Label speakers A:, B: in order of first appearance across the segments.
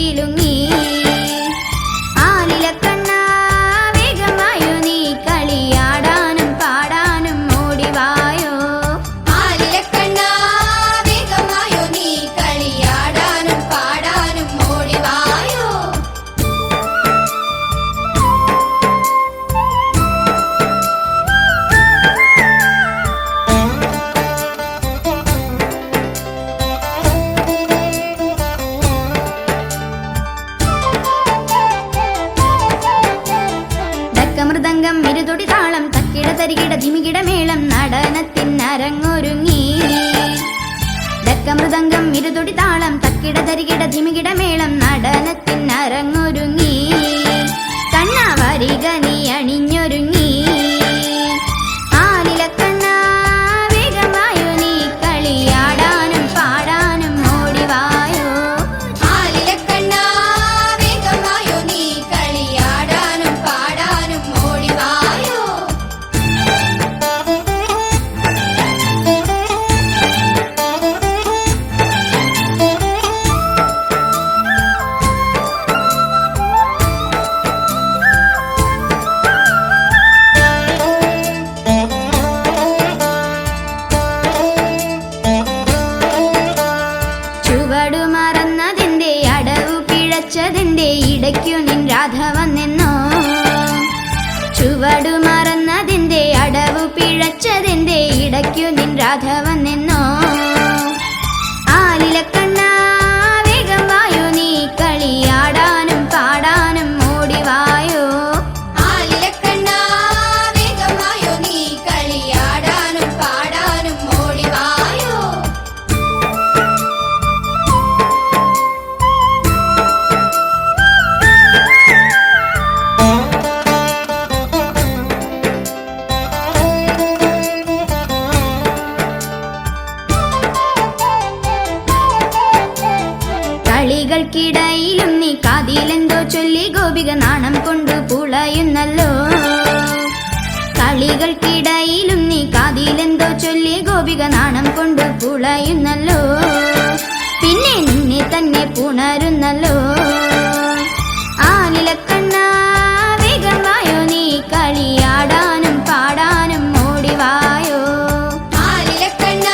A: കിലുങ്ങി. ആലിലക്കണ്ണ വേഗമായോ നീ കളിയാടാനും പാടാനും ഓടിവായോ.
B: ആലിലക്കണ്ണ വേഗമായോ നീ കളിയാടാനും പാടാനും ഓടിവായോ.
A: മൃദംഗം ഇരുതൊടി താളം തക്കിട തരികിട ധിമികിട മേളം നടനത്തിനരങ്ങൊരുങ്ങി. ഡക്കമൃദംഗം ഇരുതൊടി താളം തക്കിട തരികിട ധിമികിട മേളം നടനത്തിനരങ്ങൊരുങ്ങി. കണ്ണ വരിക നീ അണിഞ്ഞൊരുങ്ങി. ആലിലക്കണ്ണ വേഗമായോ നീ കളിയാടാനും പാടാനും ഓടിവായോ.
B: ആലിലക്കണ്ണ വേഗമായോ നീ കളിയാടാനും പാടാനും ഓടിവായോ.
A: ചുവടു മറന്നതിന്റെ അടവു പിഴച്ചതിന്റെ ഇടയ്ക്കു നിൻ രാധ വന്നെന്നോ. ചുവടു മറന്നതിന്റെ അടവു പിഴച്ചതിന്റെ ഇടയ്ക്കു നിൻ രാധ വന്നെന്നോ. ആലിലക്കണ്ണ വേഗം വായോ നീ കളിയാടാനും പാടാനും ഓടിവായോ.
B: ആലിലക്കണ്ണ വേഗമായോ നീ കളിയാടാനും പാടാനും ഓടിവായോ.
A: കളികൾക്കിടയിലും നീ കാതിലെന്തോ ചൊല്ലി ഗോപിക നാണം കൊണ്ടു പുളയുന്നല്ലോ. കളികൾക്കിടയിലും നീ കാതിലെന്തോ ചൊല്ലി ഗോപിക നാണം കൊണ്ടു പുളയുന്നല്ലോ. പിന്നെ നിന്നെ തന്നെ പുണരുന്നല്ലോ. ആലിലക്കണ്ണ വേഗമായോ നീ കളിയാടാനും പാടാനും ഓടിവായോ.
B: ആലിലക്കണ്ണ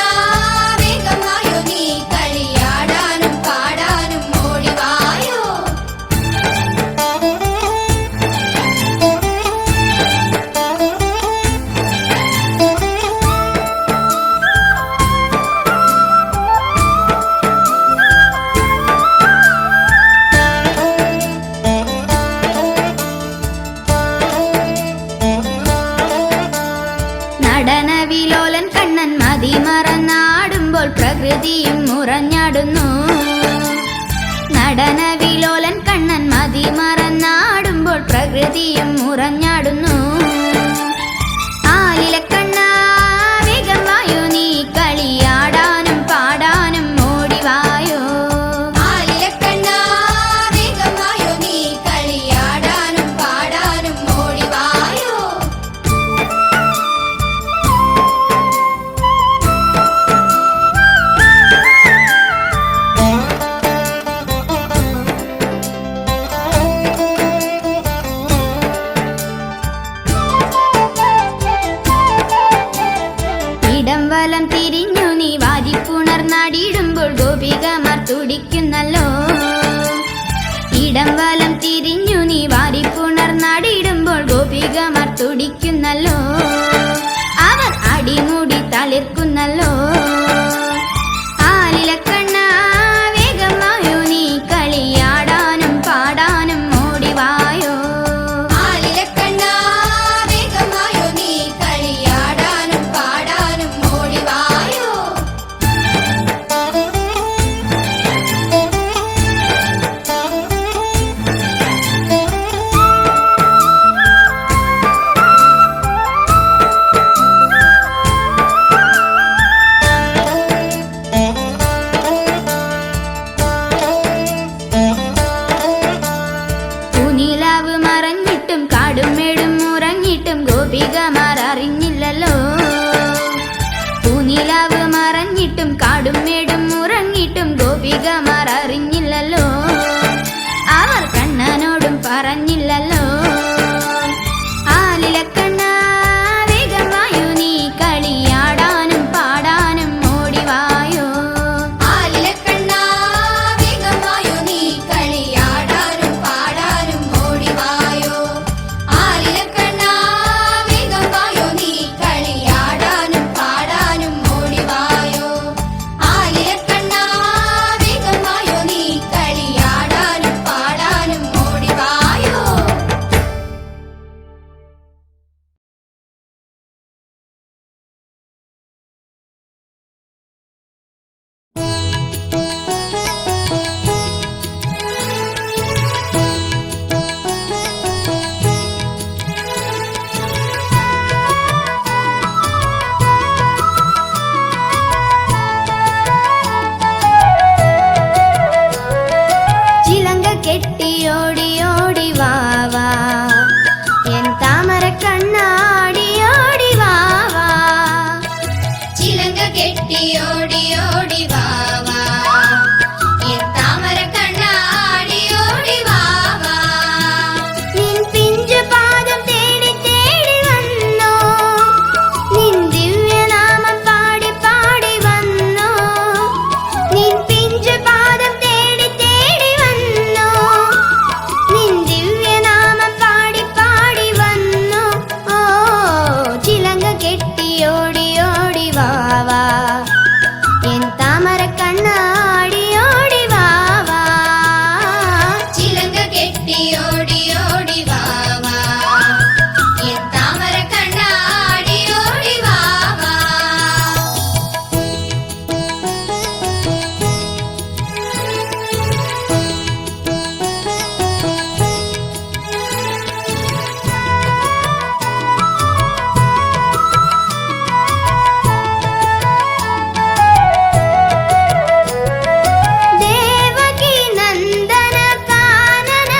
B: വേഗമായോ നീ കളിയാടാനും പാടാനും ഓടിവായോ. നടനവിലോലൻ കണ്ണൻ മതിമറന്നാടുമ്പോൾ പ്രകൃതിയും മുറഞ്ഞാടുന്നു. നടനവിലോലൻ കണ്ണൻ മതിമറന്നാടുമ്പോൾ പ്രകൃതിയും മുറഞ്ഞാടുന്നു. ആലിലക്കണ്ണ വേഗം വായോ നീ കളിയാടാനും പാടാനും ഓടിവായോ. ആലിലക്കണ്ണ വേഗമായോ നീ കളിയാടാനും പാടാനും ഓടിവായോ.
A: ഇടം വലം തിരിഞ്ഞു നീ വാരിപ്പുണർന്നാടിയിടുമ്പോൾ ഗോപികമാർ തുടിക്കുന്നല്ലോ. ഇടം വലം തിരിഞ്ഞു നീ വാരിപ്പുണർന്നാടിയിടുമ്പോൾ ഗോപികമാർ തുടിക്കുന്നല്ലോ. അവർ അടിമുടി തളിർക്കുന്നല്ലോ. ആലിലക്കണ്ണ വേഗമായോ നീ കളിയാടാനും പാടാനും ഓടിവായോ.
B: ആലിലക്കണ്ണ വേഗമായോ നീ കളിയാടാനും പാടാനും ഓടിവായോ.
A: പറഞ്ഞില്ലല്ലോ. ആലിലക്കണ്ണ വേഗം വായോ നീ കളിയാടാനും പാടാനും ഓടിവായോ.
B: ആലിലക്കണ്ണ വേഗം വായോ നീ കളിയാടാനും പാടാനും ഓടിവായോ. ആലിലക്കണ്ണ വേഗം വായോ നീ കളിയാടാനും പാടാനും ഓടിവായോ. ആലിലക്കണ്ണ വേഗം വായോ നീ കളിയാടാനും പാടാനും ഓടിവായോ.
A: ചിലങ്ക കെട്ടിയോടി ഓടി വാവാ എൻ താമര കണ്ണാടി ഓടി വാവാ.
B: ചിലങ്ക കെട്ടിയോടി ഓടി വാവാ എൻ താമര കണ്ണാടി ഓടി വാവാ.
A: നിൻ പിഞ്ചു പാദം തേടി തേടി വന്നു, നിൻ ദിവ്യനാമം പാടി പാടി വന്നു. നിൻ പിഞ്ചു പാദം തേടി തേടി വന്നു, നിൻ ദിവ്യനാമം പാടി പാടി വന്നു. ഓ ചിലങ്ക കെട്ടിയോടി ഓടി വാവാ എൻ താമര കണ്ണാടി ഓടി വാവാ.
B: ചിലങ്ക കെട്ടിയോടി ഓടി വാവാ എൻ താമര കണ്ണാടി ഓടി വാവാ.
A: ദേവകി നന്ദന കാനന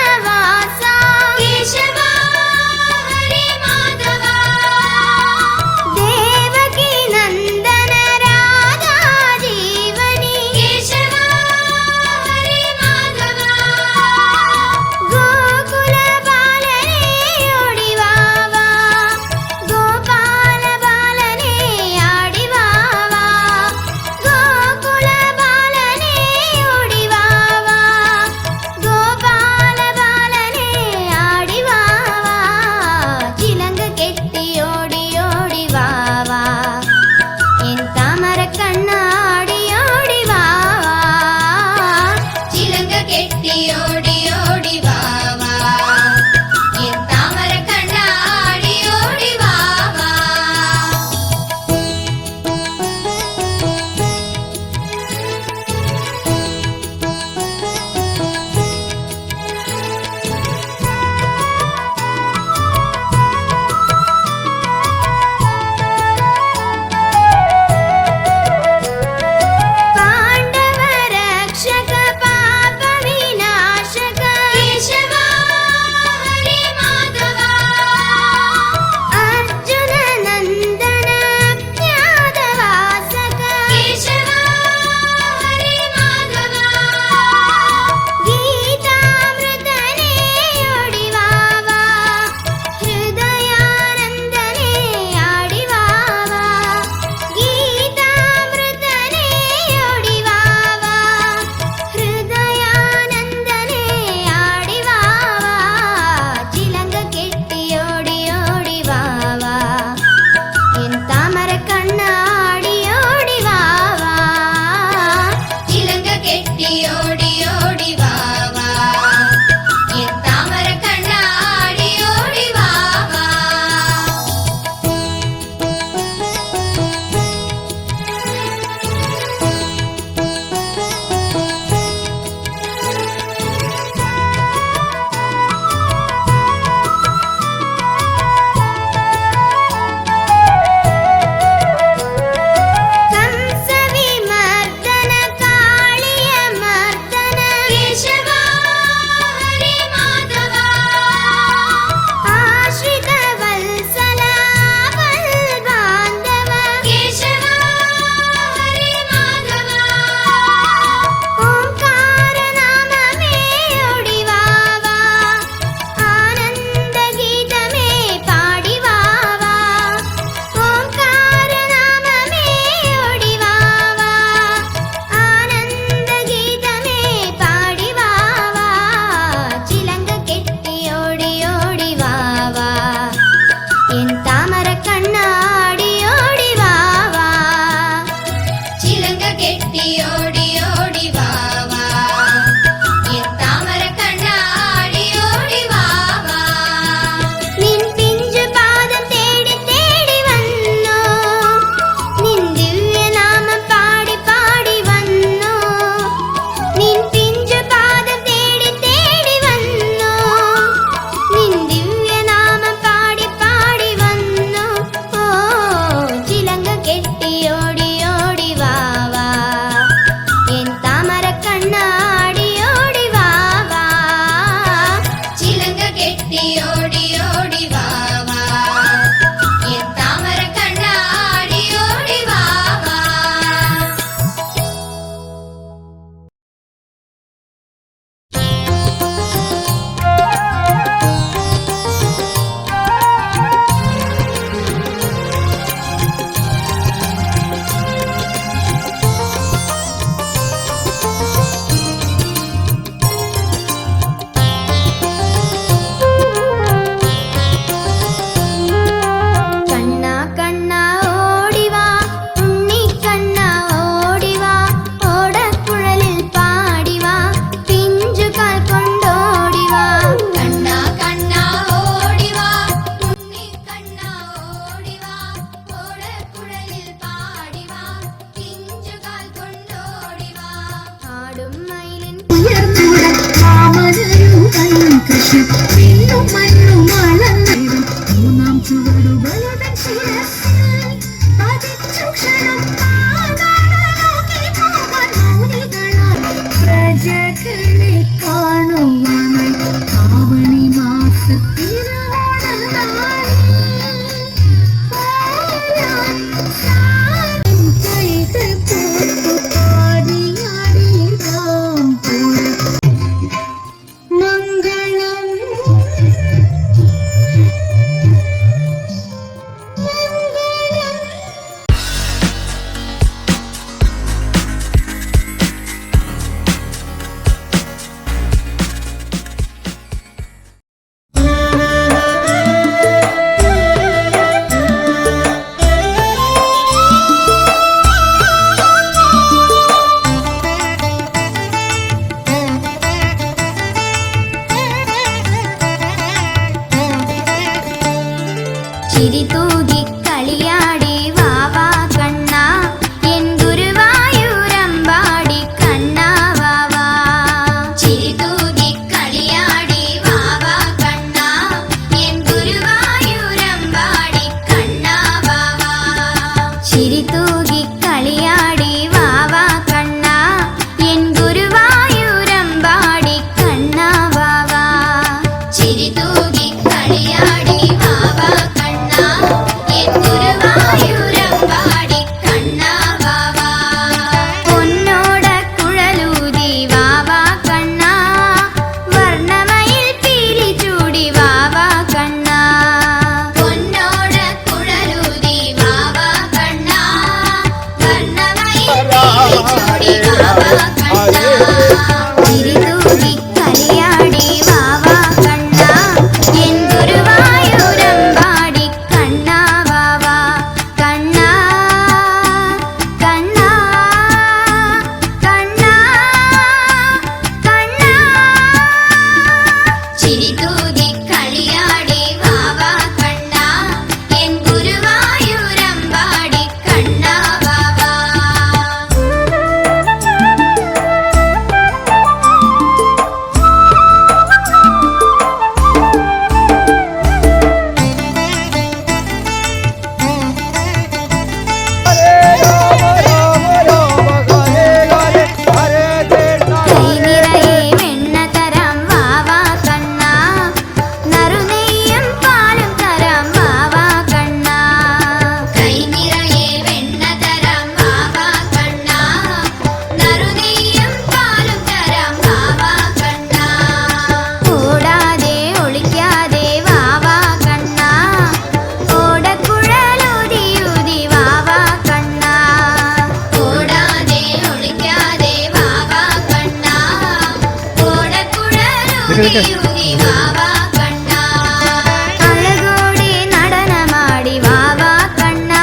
A: അഴകോടെ നടനമാടി വാവാ കണ്ണാ,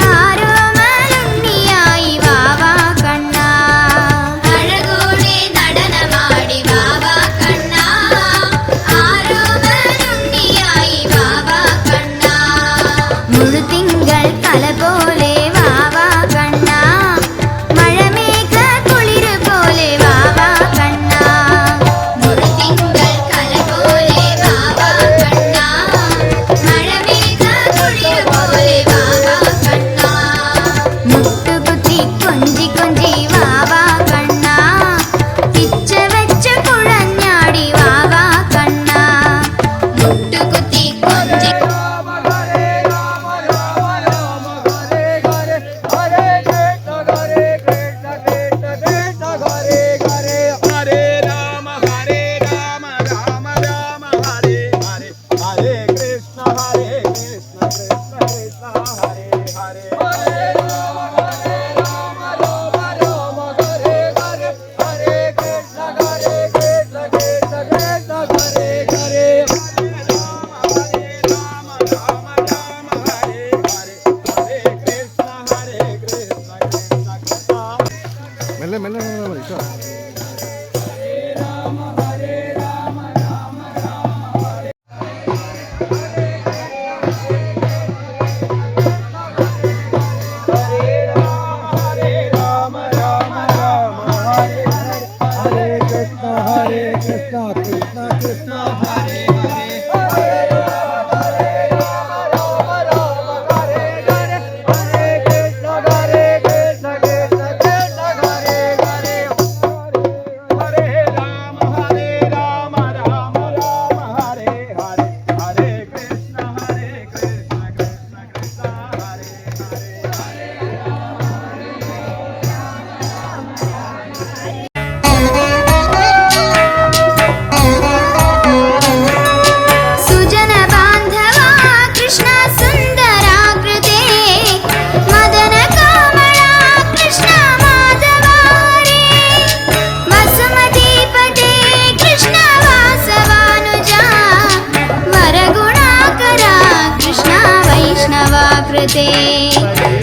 A: ആരോമലുണ്ണിയായി വാവാ കണ്ണാ.
B: അഴകോടെ നടനമാടി വാവാ കണ്ണാ, ആരോമലുണ്ണിയായി വാവാ കണ്ണാ.
A: മുഴുതിങ്കൾ കല പോലെ വാവാ കണ്ണാ, മഴമേഘ കുളിര് പോലെ വാവാ കണ്ണാ.
B: മുഴുതിങ്കൾ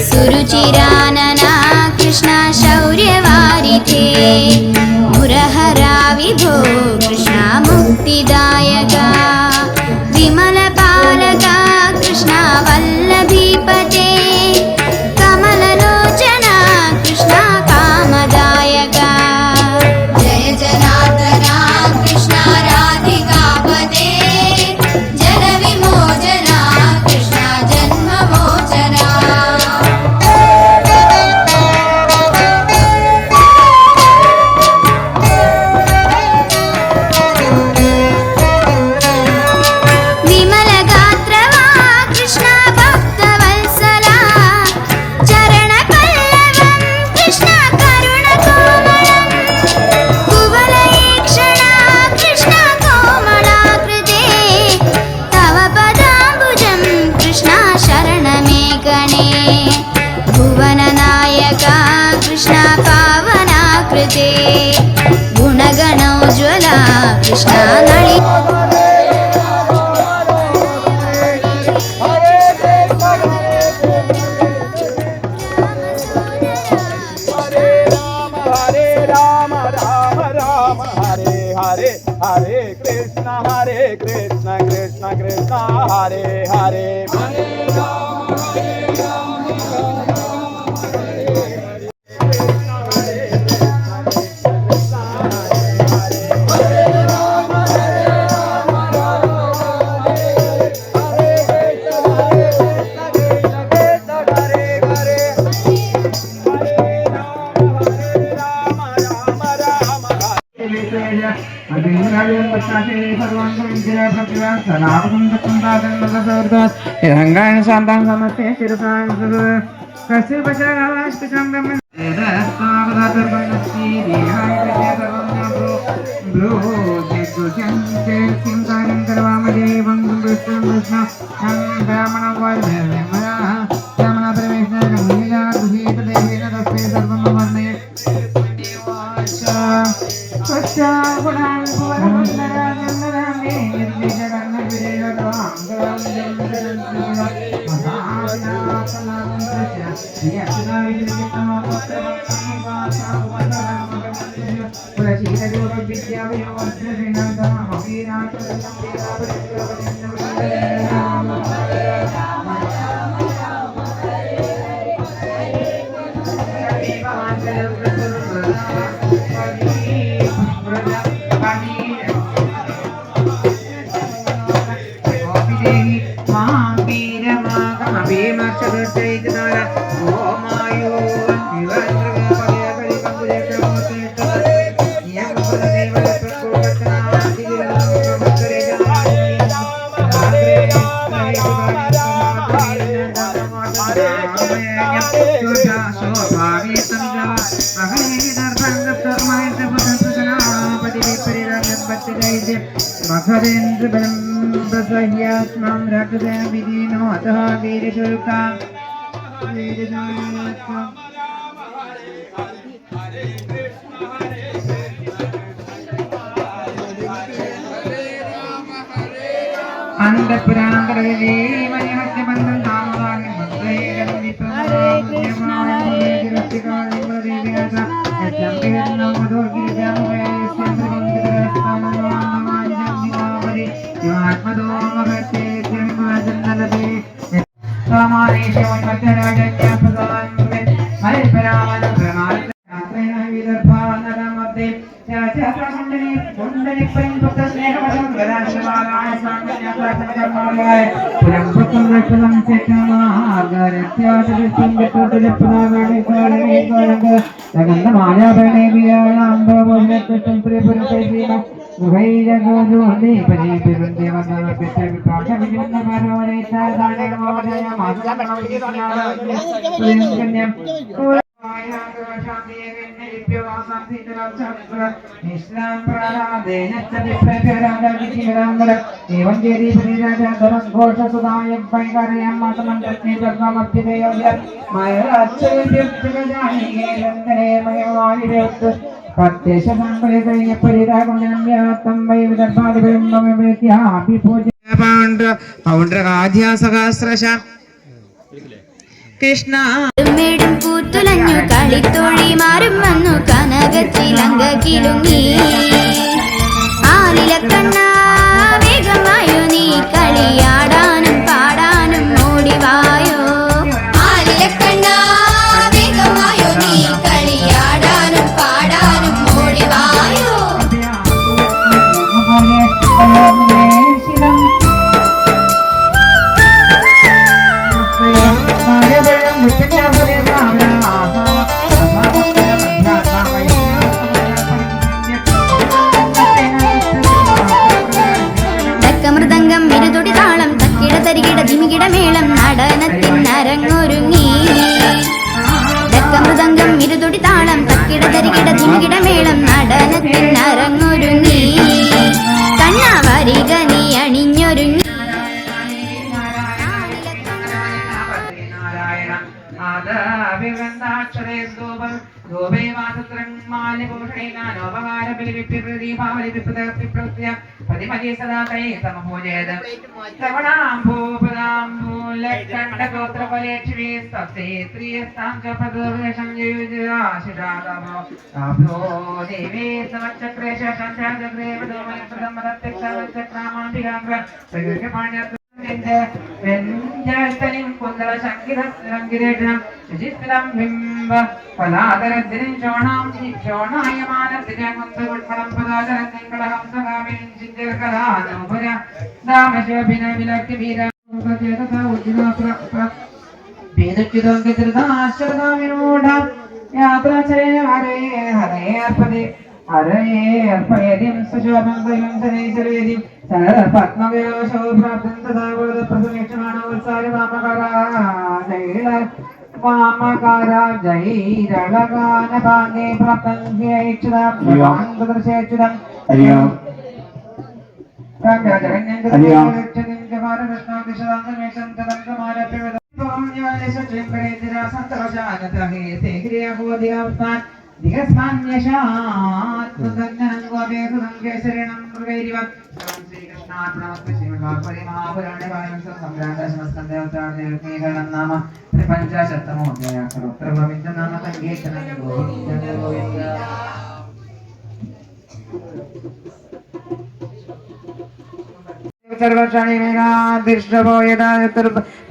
A: सुरुचिरानना कृष्ण शौर्यवारिधे मुरहरा विभो कृष्ण मुक्तिदायका विमलपालका कृष्ण वल्लभीपते कमललोचना कृष्ण कामदायका
B: जय जनार्दना कृष्ण राधिकापते जन विमोचना Krishna जन्ममोचना
A: गुणगणोज्वला Krishna नळि
C: Hare Krishna Krishna Krishna Hare Hare Hare Rama
D: Hanggang santang sama sirsan kasih baca galas kesambam
A: Krishna മേടും കൂത്തുലഞ്ഞു കളിത്തോഴി മാറും വന്നു കനകച്ചിലങ്ക കിലുങ്ങി ആലിലക്കണ്ണ വേഗമായോ നീ കളിയാടാനും പാടാനും ഓടിവായോ
B: ആലിലക്കണ്ണ വേഗമായോ നീ കളിയാടാനും പാടാനും ഓടിവായോ
A: തക്കമൃദംഗം ഇരുതൊടി താളം തക്കിട തരികിട ധിമികിട മേളം നടനത്തിനരങ്ങൊരുങ്ങി തക്കമൃദംഗം ഇരുതൊടി താളം തക്കിട തരികിട ധിമികിട മേളം നടനത്തിനരങ്ങൊരുങ്ങി കണ്ണ വരിക നീ അണിഞ്ഞൊരുങ്ങി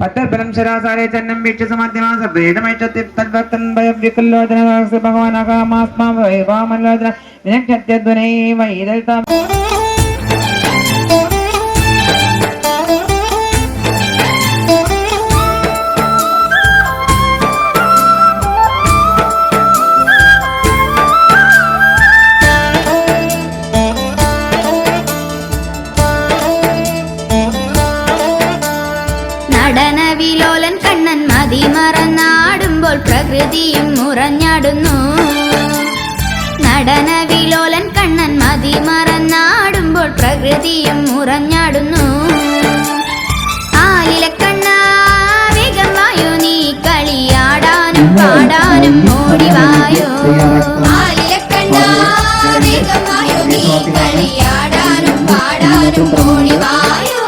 D: പത്തൽപരം ശരാസാരെ ചന്നം വീക്ഷ സമാധ്യമാസ വേദമൈറ്റത്തിൽഭക്തൻ ഭയവ്യക്കല്ലോചന ഭഗവാനാകാമാസ്മാമല്ലോചന വിനക്ഷത്യധ്വനൈ വൈദൽതാം
A: നടനവിലോലൻ കണ്ണൻ മതി മറന്നാടുമ്പോൾ പ്രകൃതിയും മുറഞ്ഞാടുന്നു നടനവിലോലൻ കണ്ണൻ മതി മറന്നാടുമ്പോൾ പ്രകൃതിയും മുറഞ്ഞാടുന്നു ആലിലക്കണ്ണ വേഗമായോ നീ കളിയാടാനും പാടാനും ഓടിവായോ
B: ആലിലക്കണ്ണ വേഗമായോ നീ കളിയാടാനും പാടാനും ഓടിവായോ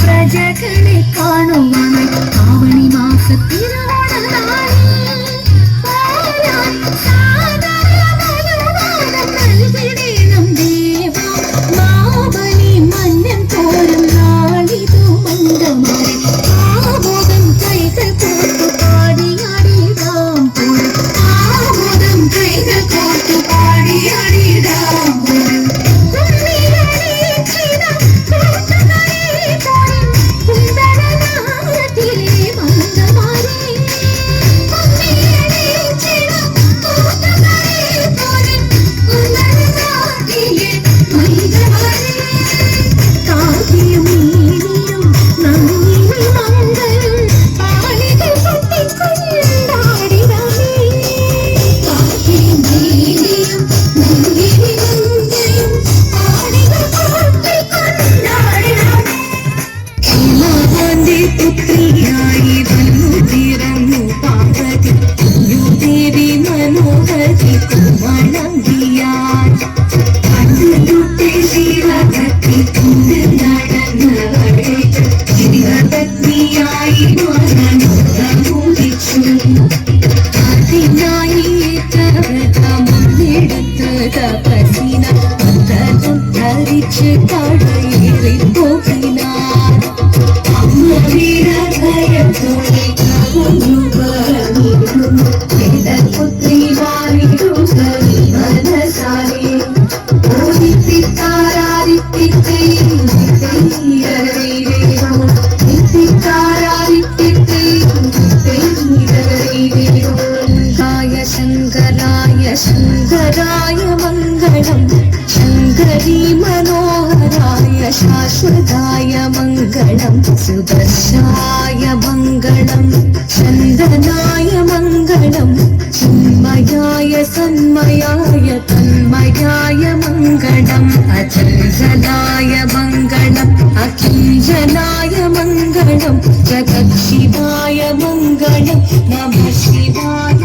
E: പ്രജകളെ കാണുവാനായി ആവണി മാസത്തിലാണ് സാദരമനുവാദം നൽകിട മനസ്സിനാർ വന്ദനം ധരിച്ച് കടയേറിപ്പോകിനാർ. അമ്മ വീരഭയത്തോടെ കവുഞ്ഞു പറഞ്ഞിരുന്നു പുത്രി മാറിടുകി മനസാരെ ശങ്കരായ ശങ്കരായ മംഗളം ശങ്കരീ മനോഹരായ ശാശ്വതായ മംഗളം സുദർശായ മംഗളം ചന്ദനായ മംഗളം ചിന്മയായ സന്മയായ തന്മയായ മംഗളം അചഞ്ചലായ മംഗളം അകിഞ്ചനായ മംഗളം ജഗത് ശിവായ മംഗളം നമഃ ശിവായ